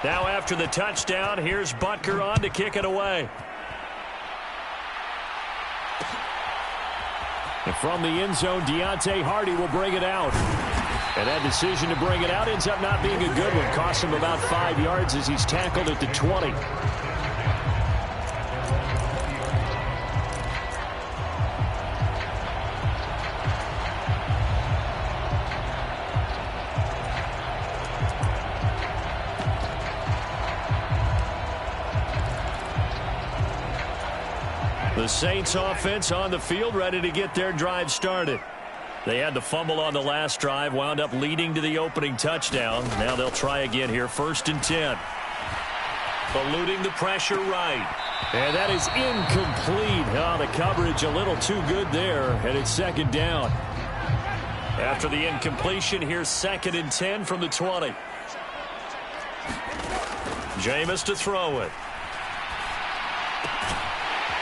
Now after the touchdown, here's Butker on to kick it away. And from the end zone, Deontay Hardy will bring it out. And that decision to bring it out ends up not being a good one. Costs him about 5 yards as he's tackled at the 20. The Saints offense on the field, ready to get their drive started. They had the fumble on the last drive, wound up leading to the opening touchdown. Now they'll try again here, 1st and 10. Eluding the pressure right. And that is incomplete. Oh, the coverage a little too good there, and it's 2nd down. After the incompletion, here's 2nd and 10 from the 20. Jameis to throw it.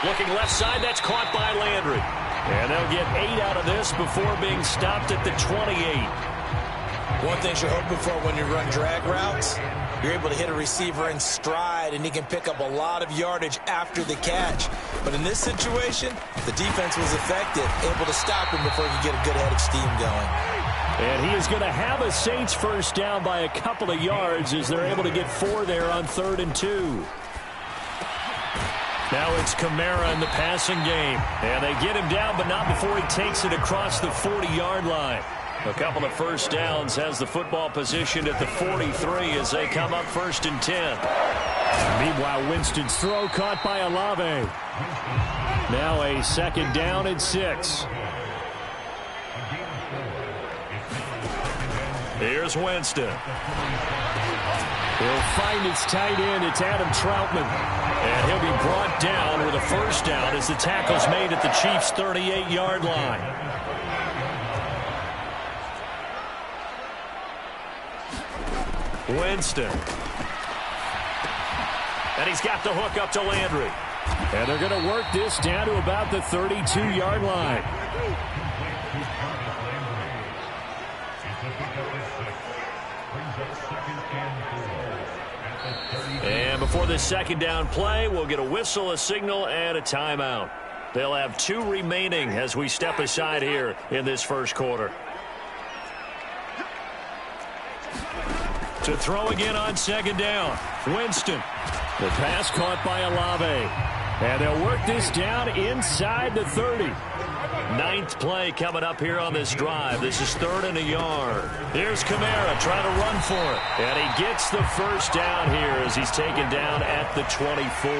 Looking left side, that's caught by Landry. And they'll get 8 out of this before being stopped at the 28. One thing you're hoping for when you run drag routes, you're able to hit a receiver in stride, and he can pick up a lot of yardage after the catch. But in this situation, the defense was effective, able to stop him before he could get a good head of steam going. And he is going to have a Saints first down by a couple of yards as they're able to get 4 there on 3rd and 2. Now it's Kamara in the passing game. And they get him down, but not before he takes it across the 40-yard line. A couple of first downs, has the football positioned at the 43 as they come up 1st and 10. Meanwhile, Winston's throw caught by Olave. Now a 2nd down and 6. Here's Winston. He'll find his tight end. It's Adam Troutman. And he'll be brought down with a first down as the tackle's made at the Chiefs' 38-yard line. Winston. And he's got the hook up to Landry. And they're going to work this down to about the 32-yard line. And before this 2nd down play, we'll get a whistle, a signal, and a timeout. They'll have 2 remaining as we step aside here in this 1st quarter. To throw again on 2nd down. Winston. The pass caught by Olave. And they'll work this down inside the 30. 9th play coming up here on this drive. This is 3rd and a yard. Here's Kamara trying to run for it. And he gets the first down here as he's taken down at the 24.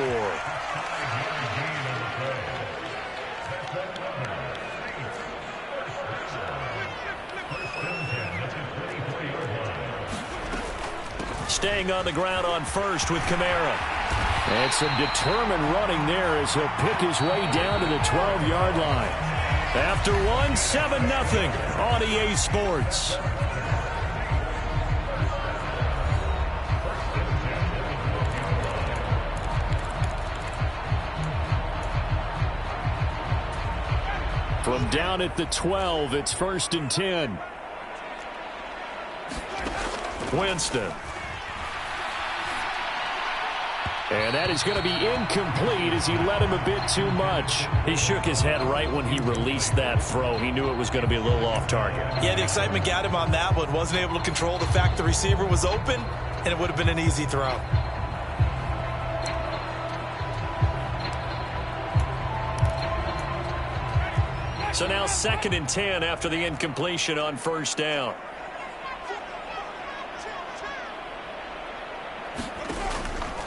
Staying on the ground on 1st with Kamara. And some determined running there as he'll pick his way down to the 12-yard line. After 1, 7-0 on EA Sports. From down at the 12, it's 1st and 10. Winston. And that is going to be incomplete as he led him a bit too much. He shook his head right when he released that throw. He knew it was going to be a little off target. Yeah, the excitement got him on that one. Wasn't able to control the fact the receiver was open, and it would have been an easy throw. So now 2nd and 10 after the incompletion on 1st down.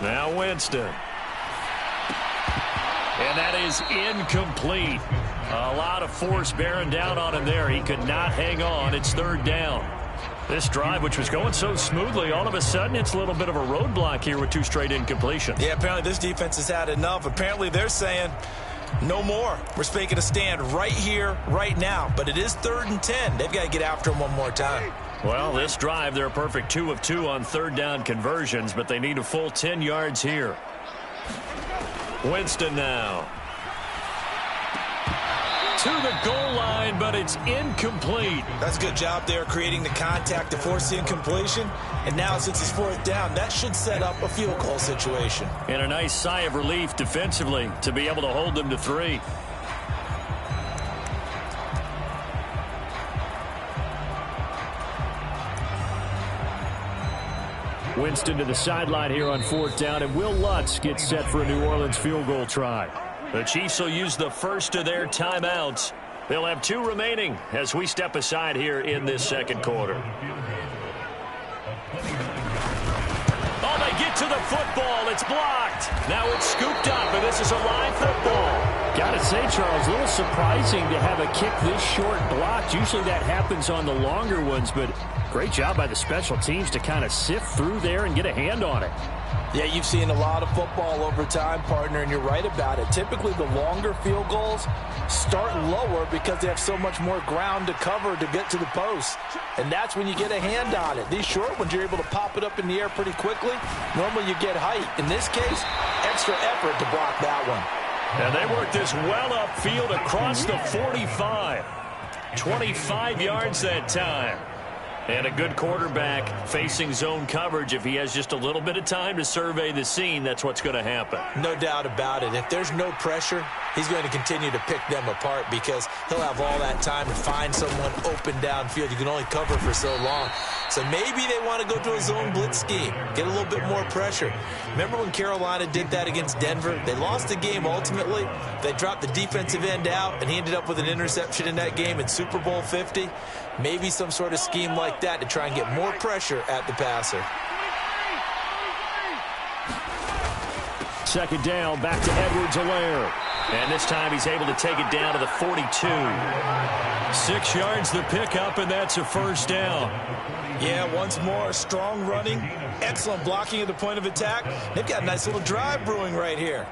Now Winston. And that is incomplete. A lot of force bearing down on him there. He could not hang on. It's 3rd down. This drive, which was going so smoothly, all of a sudden it's a little bit of a roadblock here with 2 straight incompletions. Yeah, apparently this defense has had enough. Apparently they're saying no more. We're making a stand right here, right now. But it is 3rd and 10. They've got to get after him one more time. Well, this drive, they're a perfect 2 of 2 on 3rd down conversions, but they need a full 10 yards here. Winston now. to the goal line, but it's incomplete. That's a good job there creating the contact to force the incompletion. And now since it's fourth down, that should set up a field goal situation. And a nice sigh of relief defensively to be able to hold them to 3. Winston to the sideline here on fourth down, and Will Lutz gets set for a New Orleans field goal try. The Chiefs will use the first of their timeouts. They'll have 2 remaining as we step aside here in this second quarter. Oh, they get to the football. It's blocked. Now it's scooped up, and this is a live football. Gotta say, Charles, a little surprising to have a kick this short blocked. Usually that happens on the longer ones, but great job by the special teams to kind of sift through there and get a hand on it. Yeah, you've seen a lot of football over time, partner, and you're right about it. Typically, the longer field goals start lower because they have so much more ground to cover to get to the post. And that's when you get a hand on it. These short ones, you're able to pop it up in the air pretty quickly. Normally, you get height. In this case, extra effort to block that one. And they work this well upfield across the 45. 25 yards that time. And a good quarterback facing zone coverage. If he has just a little bit of time to survey the scene, that's what's going to happen. No doubt about it. If there's no pressure, he's going to continue to pick them apart because he'll have all that time to find someone open downfield. You can only cover for so long. So maybe they want to go to a zone blitz scheme, get a little bit more pressure. Remember when Carolina did that against Denver? They lost the game ultimately. They dropped the defensive end out, and he ended up with an interception in that game in Super Bowl 50. Maybe some sort of scheme like that to try and get more pressure at the passer. Second down, back to Edwards-Helaire. And this time he's able to take it down to the 42. 6 yards the pickup, and that's a first down. Yeah, once more, strong running, excellent blocking at the point of attack. They've got a nice little drive brewing right here.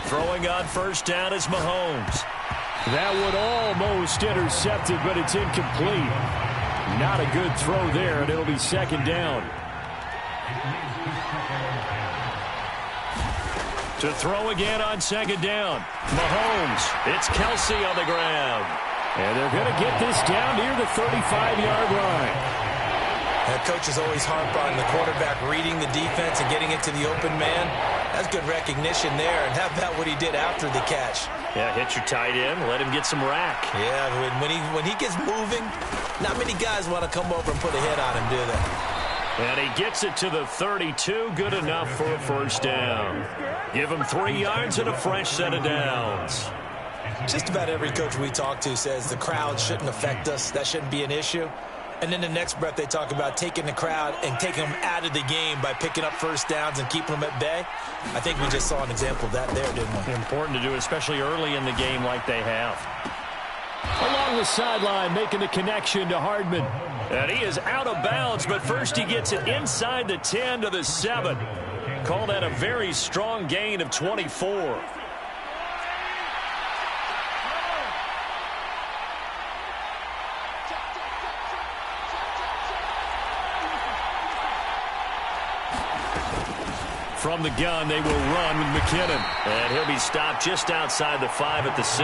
Throwing on first down is Mahomes. That one almost intercepted, but it's incomplete. Not a good throw there, and it'll be second down. To throw again on second down. Mahomes. It's Kelsey on the ground. And they're going to get this down near the 35-yard line. That coach is always harp on the quarterback reading the defense and getting it to the open man. That's good recognition there. And how about what he did after the catch? Yeah, hit your tight end, let him get some rack. Yeah, when he gets moving, not many guys want to come over and put a hit on him, do they? And he gets it to the 32. Good enough for a first down. Give him 3 yards and a fresh set of downs. Just about every coach we talk to says the crowd shouldn't affect us. That shouldn't be an issue. And then the next breath they talk about taking the crowd and taking them out of the game by picking up first downs and keeping them at bay. I think we just saw an example of that there, didn't we? Important to do, especially early in the game like they have. Along the sideline, making the connection to Hardman. And he is out of bounds, but first he gets it inside the 10 to the 7. Call that a very strong gain of 24. From the gun, they will run with McKinnon. And he'll be stopped just outside the 5 at the 6.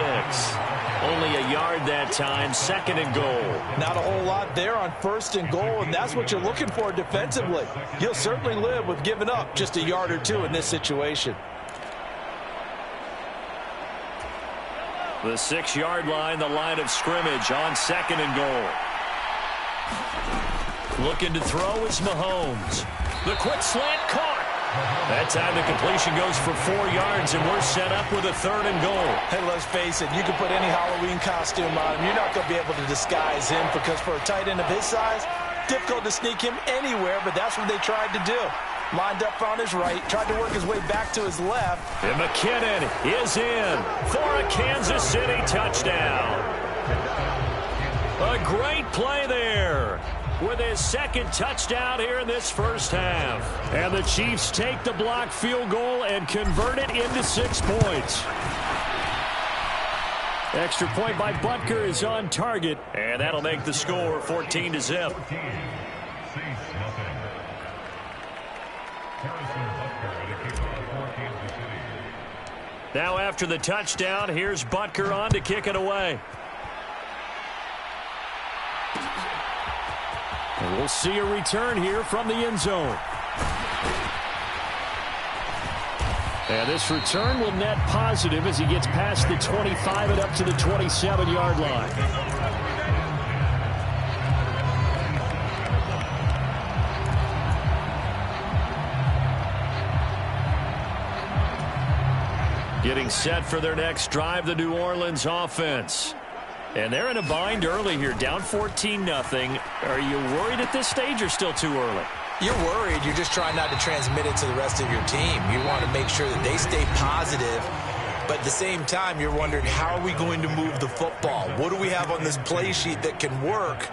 Only a yard that time, second and goal. Not a whole lot there on first and goal, and that's what you're looking for defensively. You'll certainly live with giving up just a yard or two in this situation. The 6-yard line, the line of scrimmage on second and goal. Looking to throw is Mahomes. The quick slant caught. That time the completion goes for 4 yards, and we're set up with a third and goal. Hey, let's face it, you can put any Halloween costume on him. You're not going to be able to disguise him because for a tight end of his size, difficult to sneak him anywhere, but that's what they tried to do. Lined up on his right, tried to work his way back to his left. And McKinnon is in for a Kansas City touchdown. A great play there with his second touchdown here in this first half. And the Chiefs take the blocked field goal and convert it into 6 points. Extra point by Butker is on target, and that'll make the score 14-0. Now after the touchdown, here's Butker on to kick it away. And we'll see a return here from the end zone. And this return will net positive as he gets past the 25 and up to the 27-yard line. Getting set for their next drive, the New Orleans offense. And they're in a bind early here, down 14-0. Are you worried at this stage or still too early? You're worried. You're just trying not to transmit it to the rest of your team. You want to make sure that they stay positive. But at the same time, you're wondering, how are we going to move the football? What do we have on this play sheet that can work?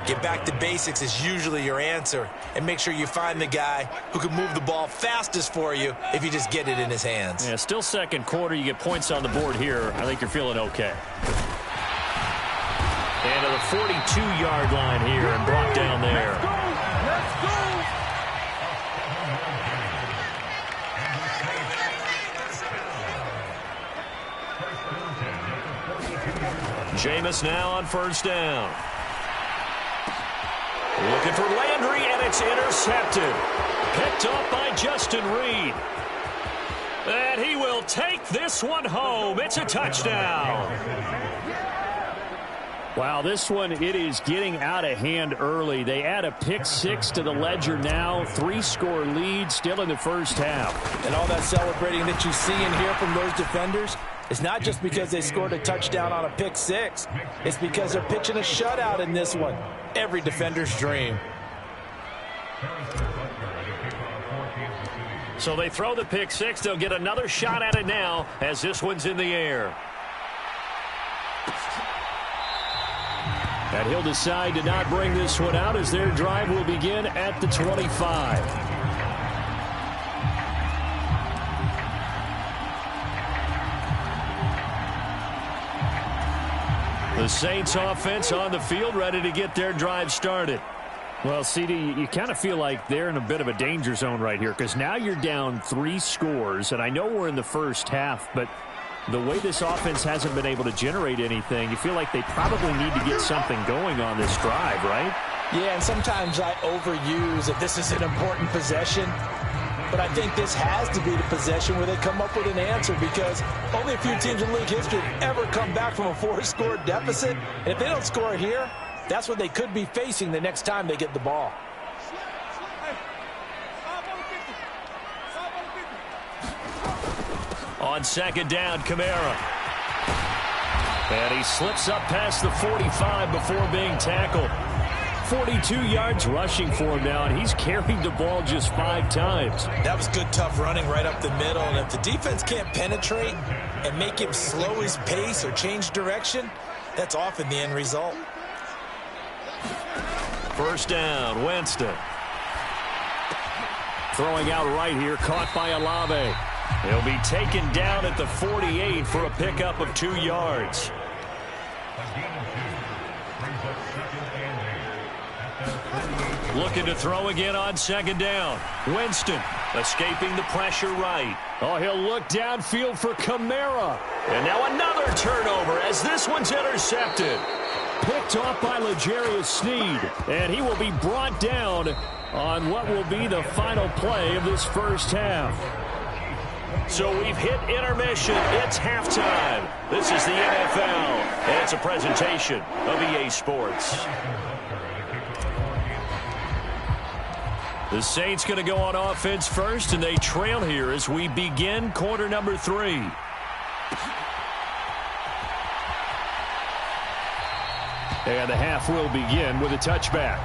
Get back to basics is usually your answer. And make sure you find the guy who can move the ball fastest for you if you just get it in his hands. Yeah, still second quarter. You get points on the board here. I think you're feeling okay. And to the 42-yard line here and brought down there. Let's go! Jameis now on first down. Looking for Landry, and it's intercepted. Picked off by Justin Reed. And he will take this one home. It's a touchdown. Wow, this one, it is getting out of hand early. They add a pick six to the ledger now. 3-score lead still in the first half. And all that celebrating that you see and hear from those defenders, it's not just because they scored a touchdown on a pick six. It's because they're pitching a shutout in this one. Every defender's dream. So they throw the pick six. They'll get another shot at it now as this one's in the air. And he'll decide to not bring this one out as their drive will begin at the 25. The Saints offense on the field ready to get their drive started. Well, CD, you kind of feel like they're in a bit of a danger zone right here because now you're down 3 scores, and I know we're in the first half, but the way this offense hasn't been able to generate anything, you feel like they probably need to get something going on this drive, right? Yeah, and sometimes I overuse that this is an important possession, but I think this has to be the possession where they come up with an answer because only a few teams in league history have ever come back from a 4-score deficit. And if they don't score here, that's what they could be facing the next time they get the ball. On second down, Kamara. And he slips up past the 45 before being tackled. 42 yards rushing for him now, and he's carried the ball just 5 times. That was good, tough running right up the middle. And if the defense can't penetrate and make him slow his pace or change direction, that's often the end result. First down, Winston. Throwing out right here, caught by Olave. He'll be taken down at the 48 for a pickup of 2 yards. Looking to throw again on second down. Winston escaping the pressure right. Oh, he'll look downfield for Kamara. And now another turnover as this one's intercepted. Picked off by L'Jarius Sneed. And he will be brought down on what will be the final play of this first half. So we've hit intermission. It's halftime. This is the NFL, and it's a presentation of EA Sports. The Saints going to go on offense first, and they trail here as we begin quarter number 3. And the half will begin with a touchback.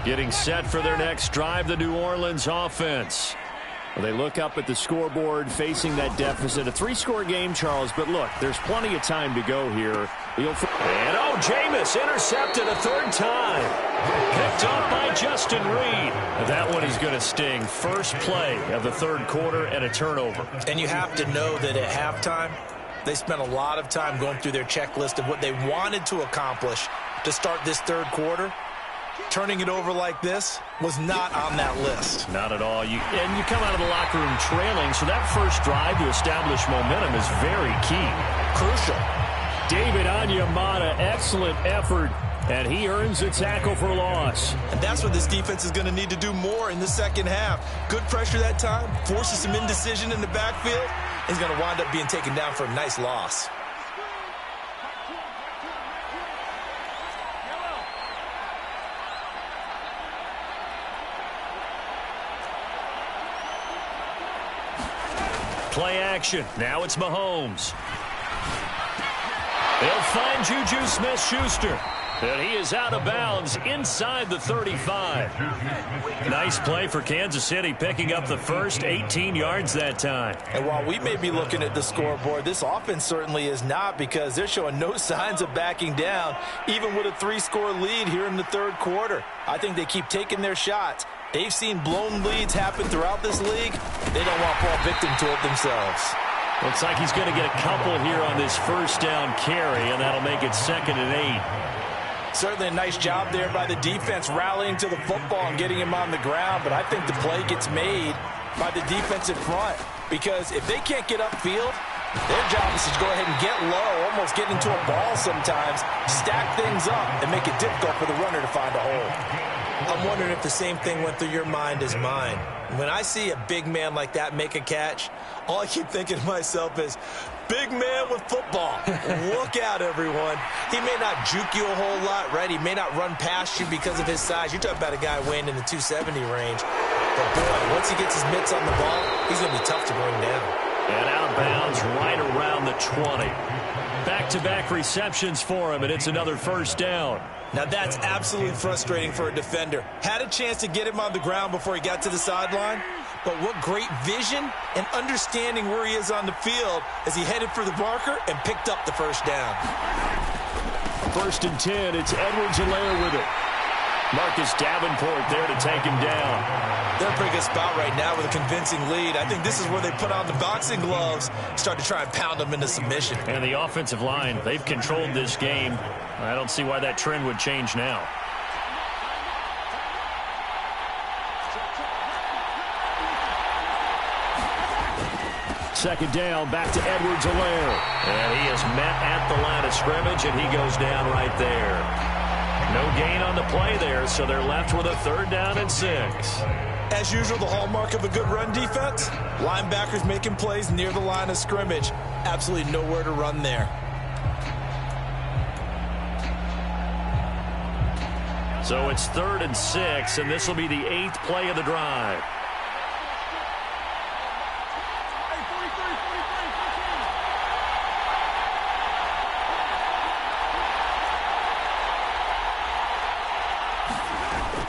Getting set for their next drive, the New Orleans offense. Well, they look up at the scoreboard facing that deficit. A three-score game, Charles, but look, there's plenty of time to go here. And Jameis intercepted a third time. Picked up by Justin Reed. That one is going to sting. First play of the third quarter and a turnover. And you have to know that at halftime, they spent a lot of time going through their checklist of what they wanted to accomplish to start this third quarter. Turning it over like this was not on that list. Not at all. You come out of the locker room trailing, so that first drive to establish momentum is very key. Crucial. David Onyemata, excellent effort, and he earns a tackle for loss. And that's what this defense is going to need to do more in the second half. Good pressure that time, forces some indecision in the backfield. He's going to wind up being taken down for a nice loss. Play action. Now it's Mahomes. They'll find Juju Smith-Schuster. And he is out of bounds inside the 35. Nice play for Kansas City, picking up the first 18 yards that time. And while we may be looking at the scoreboard, this offense certainly is not, because they're showing no signs of backing down, even with a three-score lead here in the third quarter. I think they keep taking their shots. They've seen blown leads happen throughout this league. They don't want to fall victim to it themselves. Looks like he's going to get a couple here on this first down carry, and that'll make it 2nd and 8. Certainly a nice job there by the defense rallying to the football and getting him on the ground, but I think the play gets made by the defensive front, because if they can't get upfield, their job is to go ahead and get low, almost get into a ball sometimes, stack things up, and make it difficult for the runner to find a hole. I'm wondering if the same thing went through your mind as mine. When I see a big man like that make a catch, all I keep thinking to myself is, big man with football. Look out, everyone. He may not juke you a whole lot, right? He may not run past you because of his size. You're talking about a guy weighing in the 270 range. But, boy, once he gets his mitts on the ball, he's going to be tough to bring down. And out of bounds right around the 20. Back-to-back receptions for him, and it's another first down. Now, that's absolutely frustrating for a defender. Had a chance to get him on the ground before he got to the sideline, but what great vision and understanding where he is on the field as he headed for the marker and picked up the first down. 1st and 10, it's Edwards-Helaire with it. Marcus Davenport there to take him down. They're in a pretty good spot right now with a convincing lead. I think this is where they put on the boxing gloves, start to try and pound them into submission. And the offensive line, they've controlled this game. I don't see why that trend would change now. Second down, back to Edwards-Helaire. And he is met at the line of scrimmage, and he goes down right there. No gain on the play there, so they're left with a 3rd down and 6. As usual, the hallmark of a good run defense, linebackers making plays near the line of scrimmage. Absolutely nowhere to run there. So it's 3rd and 6, and this will be the 8th play of the drive.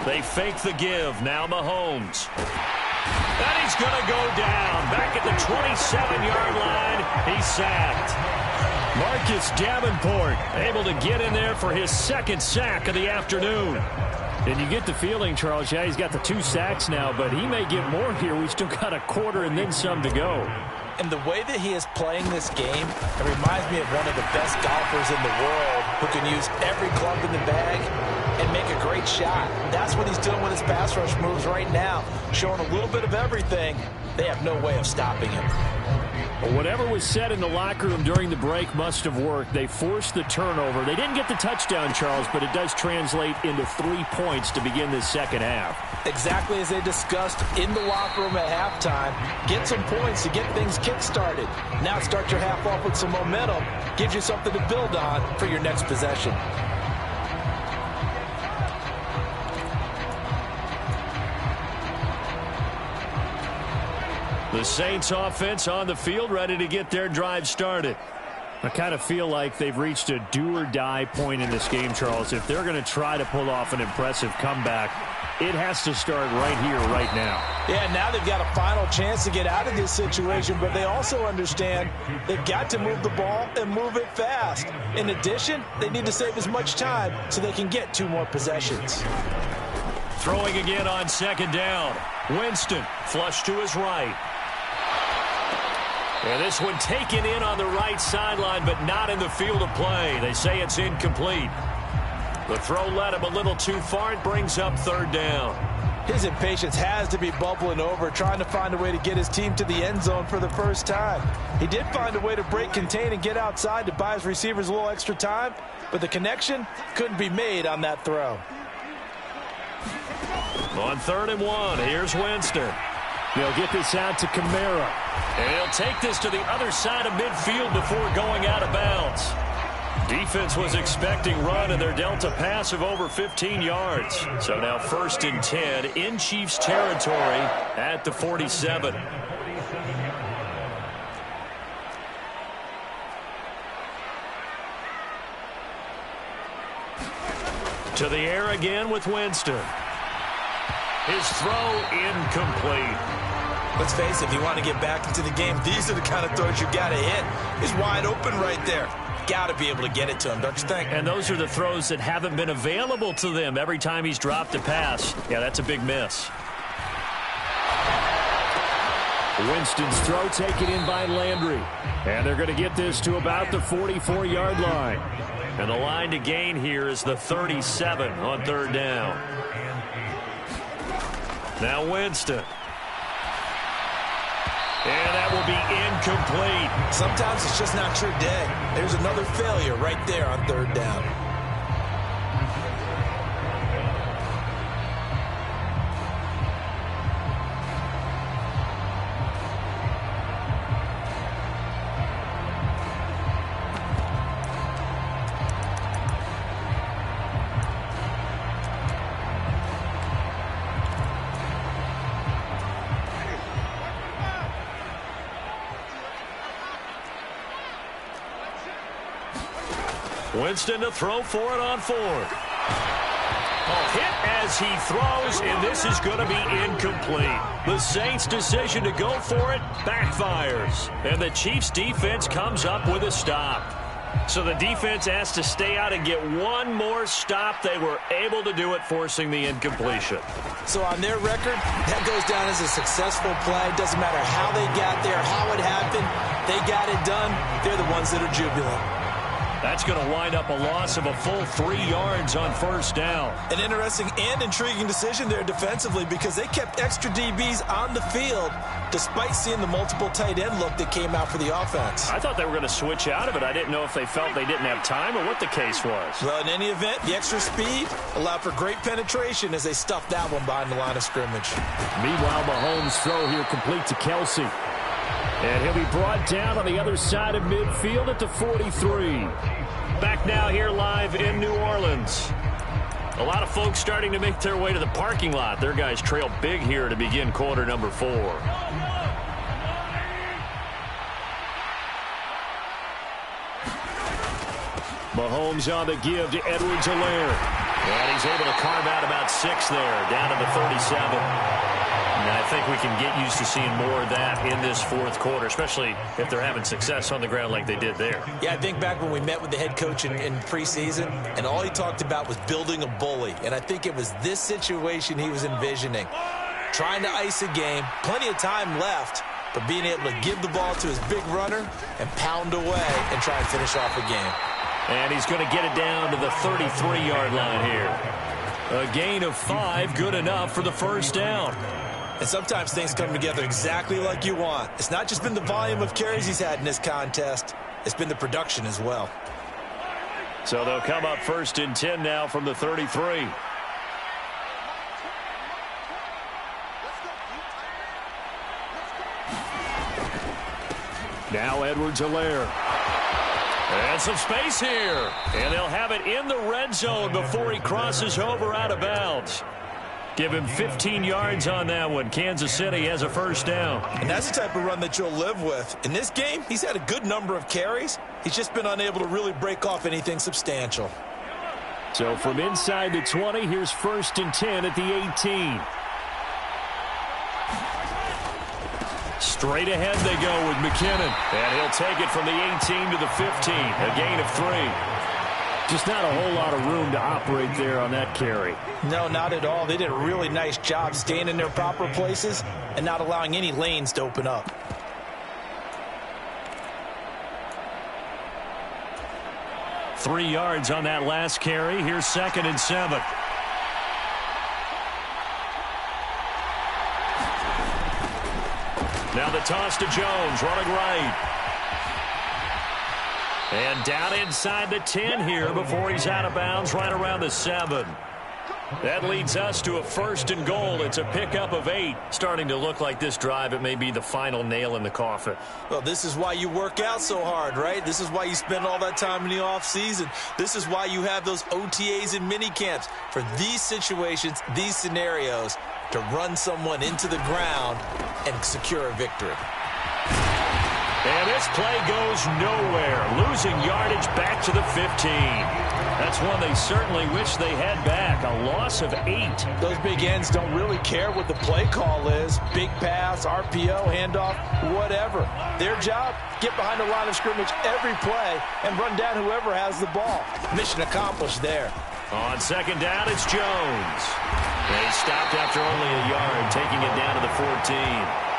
They fake the give. Now Mahomes. And he's going to go down. Back at the 27-yard line. He's sacked. Marcus Davenport able to get in there for his 2nd sack of the afternoon. And you get the feeling, Charles, yeah, he's got the 2 sacks now, but he may get more here. We've still got a quarter and then some to go. And the way that he is playing this game, it reminds me of one of the best golfers in the world who can use every club in the bag and make a great shot. That's what he's doing with his pass rush moves right now, showing a little bit of everything. They have no way of stopping him. Well, whatever was said in the locker room during the break must have worked. They forced the turnover. They didn't get the touchdown, Charles, but it does translate into 3 points to begin this second half. Exactly as they discussed in the locker room at halftime. Get some points to get things kick-started. Now start your half off with some momentum. Gives you something to build on for your next possession. The Saints offense on the field, ready to get their drive started. I kind of feel like they've reached a do-or-die point in this game, Charles. If they're going to try to pull off an impressive comeback, it has to start right here, right now. Yeah, now they've got a final chance to get out of this situation, but they also understand they've got to move the ball and move it fast. In addition, they need to save as much time so they can get 2 more possessions. Throwing again on second down. Winston, flush to his right. And this one taken in on the right sideline, but not in the field of play. They say it's incomplete. The throw led him a little too far. It brings up third down. His impatience has to be bubbling over, trying to find a way to get his team to the end zone for the first time. He did find a way to break contain and get outside to buy his receivers a little extra time, but the connection couldn't be made on that throw. On 3rd and 1, here's Winston. They'll get this out to Kamara. And he'll take this to the other side of midfield before going out of bounds. Defense was expecting run, and they're dealt a pass of over 15 yards. So now 1st and 10 in Chiefs territory at the 47. To the air again with Winston. His throw incomplete. Let's face it, if you want to get back into the game, these are the kind of throws you got to hit. He's wide open right there. Got to be able to get it to him, don't you think? And those are the throws that haven't been available to them every time he's dropped a pass. Yeah, that's a big miss. Winston's throw taken in by Landry. And they're going to get this to about the 44-yard line. And the line to gain here is the 37 on 3rd down. Now Winston. And that will be incomplete. Sometimes it's just not your day. There's another failure right there on 3rd down. Winston to throw for it on 4th. Hit as he throws, and this is going to be incomplete. The Saints' decision to go for it backfires, and the Chiefs' defense comes up with a stop. So the defense has to stay out and get one more stop. They were able to do it, forcing the incompletion. So on their record, that goes down as a successful play. Doesn't matter how they got there, how it happened. They got it done. They're the ones that are jubilant. That's going to wind up a loss of a full 3 yards on 1st down. An interesting and intriguing decision there defensively because they kept extra DBs on the field despite seeing the multiple tight end look that came out for the offense. I thought they were going to switch out of it. I didn't know if they felt they didn't have time or what the case was. Well, in any event, the extra speed allowed for great penetration as they stuffed that one behind the line of scrimmage. Meanwhile, Mahomes' throw here complete to Kelsey. And he'll be brought down on the other side of midfield at the 43. Back now here live in New Orleans. A lot of folks starting to make their way to the parking lot. Their guys trail big here to begin quarter number 4. Mahomes on the give to Edwards-Helaire. And he's able to carve out about 6 there, down to the 37. And I think we can get used to seeing more of that in this 4th quarter, especially if they're having success on the ground like they did there. Yeah, I think back when we met with the head coach in preseason, and all he talked about was building a bully. And I think it was this situation he was envisioning. Trying to ice a game, plenty of time left, but being able to give the ball to his big runner and pound away and try and finish off a game. And he's going to get it down to the 33-yard line here. A gain of 5, good enough for the 1st down. And sometimes things come together exactly like you want. It's not just been the volume of carries he's had in this contest. It's been the production as well. So they'll come up 1st and 10 now from the 33. Now Edwards-Helaire. And some space here. And they'll have it in the red zone before he crosses over out of bounds. Give him 15 yards on that one. Kansas City has a first down. And that's the type of run that you'll live with. In this game, he's had a good number of carries. He's just been unable to really break off anything substantial. So from inside the 20, here's 1st and 10 at the 18. Straight ahead they go with McKinnon. And he'll take it from the 18 to the 15. A gain of 3. Just not a whole lot of room to operate there on that carry. No, not at all. They did a really nice job staying in their proper places and not allowing any lanes to open up. Three yards on that last carry. Here's 2nd and 7. Now the toss to Jones, running right. And down inside the 10 here before he's out of bounds, right around the 7. That leads us to a 1st and goal. It's a pickup of 8. Starting to look like this drive, it may be the final nail in the coffin. Well, this is why you work out so hard, right? This is why you spend all that time in the offseason. This is why you have those OTAs and mini camps. For these situations, these scenarios, to run someone into the ground and secure a victory. And this play goes nowhere. Losing yardage back to the 15. That's one they certainly wish they had back. A loss of 8. Those big ends don't really care what the play call is. Big pass, RPO, handoff, whatever. Their job, get behind the line of scrimmage every play and run down whoever has the ball. Mission accomplished there. On 2nd down, it's Jones. They stopped after only a yard, taking it down to the 14.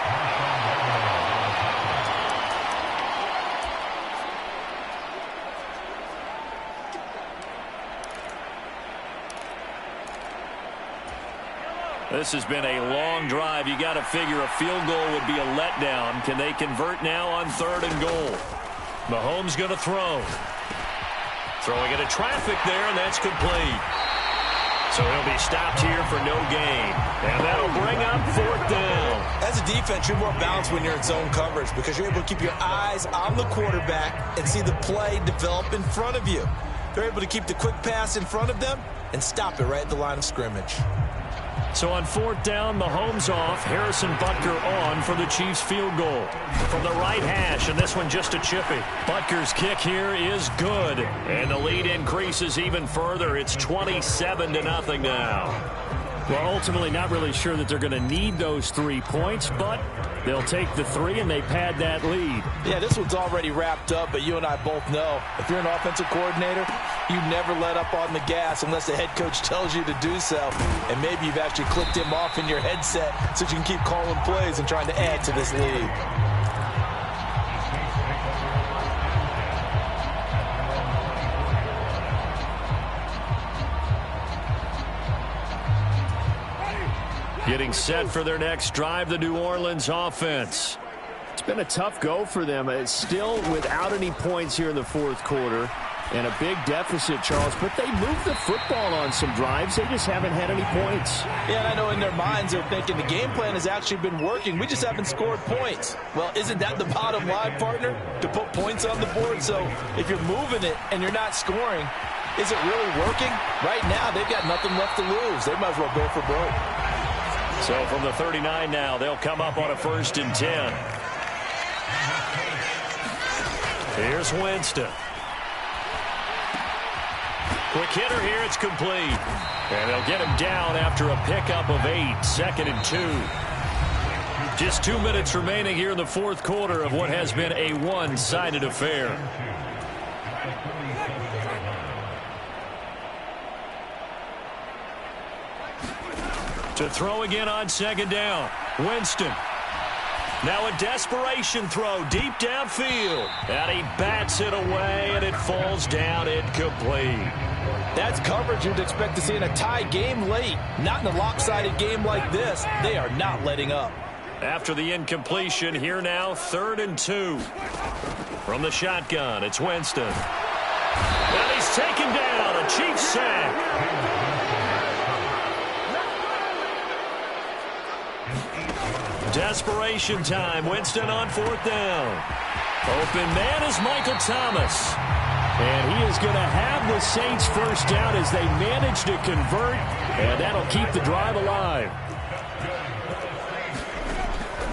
This has been a long drive. You got to figure a field goal would be a letdown. Can they convert now on 3rd and goal? Mahomes going to throw. Throwing into traffic there, and that's complete. So he'll be stopped here for no gain. And that'll bring up 4th down. As a defense, you're more balanced when you're in zone coverage because you're able to keep your eyes on the quarterback and see the play develop in front of you. They're able to keep the quick pass in front of them and stop it right at the line of scrimmage. So on 4th down, Mahomes off. Harrison Butker on for the Chiefs field goal. From the right hash, and this one just a chippy. Butker's kick here is good. And the lead increases even further. It's 27-0 now. Well, ultimately not really sure that they're going to need those 3 points, but they'll take the 3 and they pad that lead. Yeah, this one's already wrapped up, but you and I both know if you're an offensive coordinator, you never let up on the gas unless the head coach tells you to do so. And maybe you've actually clicked him off in your headset so you can keep calling plays and trying to add to this lead. Getting set for their next drive, the New Orleans offense. It's been a tough go for them. It's still without any points here in the 4th quarter. And a big deficit, Charles. But they moved the football on some drives. They just haven't had any points. Yeah, and I know in their minds they're thinking the game plan has actually been working. We just haven't scored points. Well, isn't that the bottom line, partner? To put points on the board. So if you're moving it and you're not scoring, is it really working? Right now, they've got nothing left to lose. They might as well go for broke. So from the 39 now, they'll come up on a 1st and 10. Here's Winston. Quick hitter here, it's complete. And they'll get him down after a pickup of 8, 2nd and 2. Just 2 minutes remaining here in the 4th quarter of what has been a one-sided affair. To throw again on 2nd down. Winston. Now a desperation throw deep downfield. And he bats it away, and it falls down incomplete. That's coverage you'd expect to see in a tie game late. Not in a lopsided game like this. They are not letting up. After the incompletion, here now, 3rd and 2. From the shotgun, it's Winston. And he's taken down, a Chiefs sack. Desperation time. Winston on 4th down. Open man is Michael Thomas. And he is going to have the Saints first down as they manage to convert, and that'll keep the drive alive.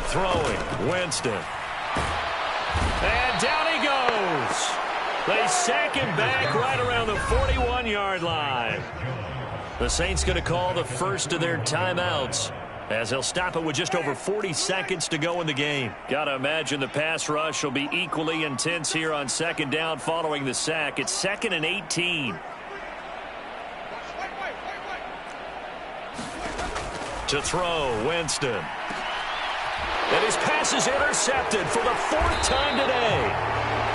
Throwing, Winston. And down he goes. They sack him back right around the 41-yard line. The Saints going to call the first of their timeouts, as they'll stop it with just over 40 seconds to go in the game. Got to imagine the pass rush will be equally intense here on second down following the sack. It's 2nd and 18. To throw, Winston. And his pass is intercepted for the 4th time today.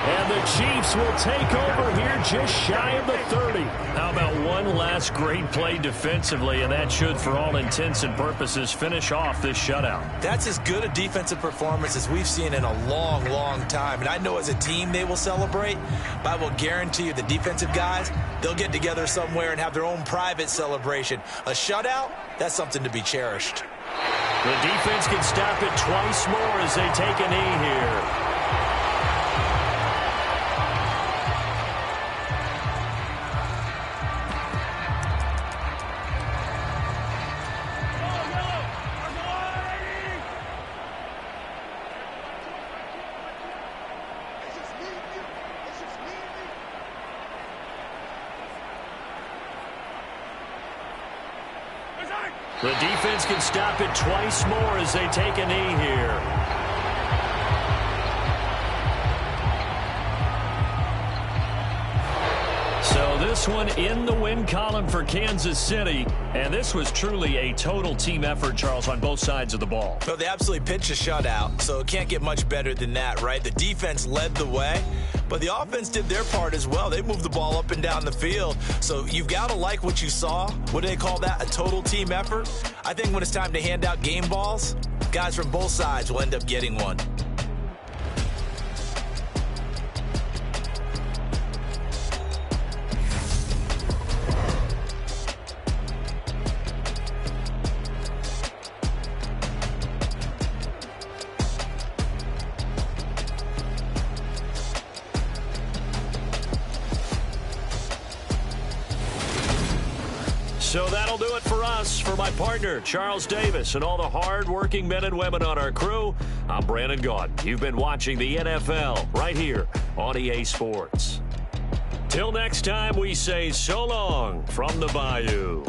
And the Chiefs will take over here just shy of the 30. How about one last great play defensively, and that should, for all intents and purposes, finish off this shutout. That's as good a defensive performance as we've seen in a long, long time. And I know as a team they will celebrate, but I will guarantee you the defensive guys, they'll get together somewhere and have their own private celebration. A shutout, that's something to be cherished. The defense can stop it twice more as they take a knee here. The defense can stop it twice more as they take a knee here. So this one in the win column for Kansas City. And this was truly a total team effort, Charles, on both sides of the ball. Well, they absolutely pitched a shutout, so it can't get much better than that, right? The defense led the way, but the offense did their part as well. They moved the ball up and down the field. So you've got to like what you saw. What do they call that? A total team effort? I think when it's time to hand out game balls, guys from both sides will end up getting one. So that'll do it for us. For my partner, Charles Davis, and all the hard-working men and women on our crew, I'm Brandon Gaudin. You've been watching the NFL right here on EA Sports. Till next time, we say so long from the Bayou.